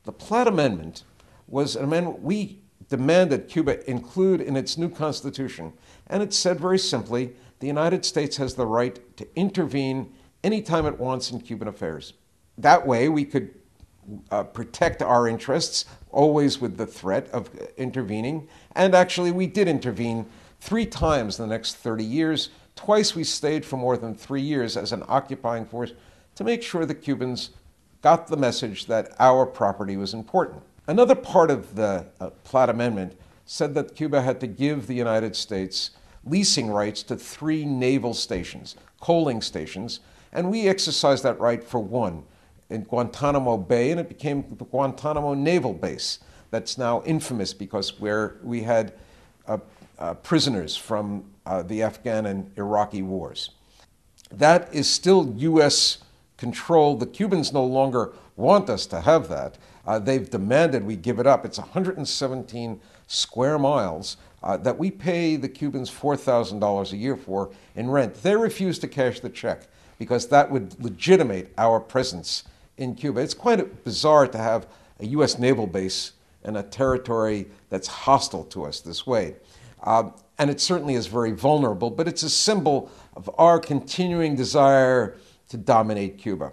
The Platt Amendment was an amendment we demanded Cuba include in its new constitution, and it said very simply, the United States has the right to intervene anytime it wants in Cuban affairs. That way we could protect our interests, always with the threat of intervening, and actually we did intervene 3 times in the next 30 years. Twice we stayed for more than 3 years as an occupying force to make sure the Cubans got the message that our property was important. Another part of the Platt Amendment said that Cuba had to give the United States leasing rights to 3 naval stations, coaling stations, and we exercised that right for one in Guantanamo Bay, and it became the Guantanamo Naval Base. That's now infamous because where we had prisoners from the Afghan and Iraqi wars. That is still U.S. control. The Cubans no longer want us to have that. They've demanded we give it up. It's 117 square miles that we pay the Cubans $4,000 a year for in rent. They refuse to cash the check because that would legitimate our presence in Cuba. It's quite bizarre to have a U.S. naval base in a territory that's hostile to us this way. And it certainly is very vulnerable, but it's a symbol of our continuing desire to dominate Cuba.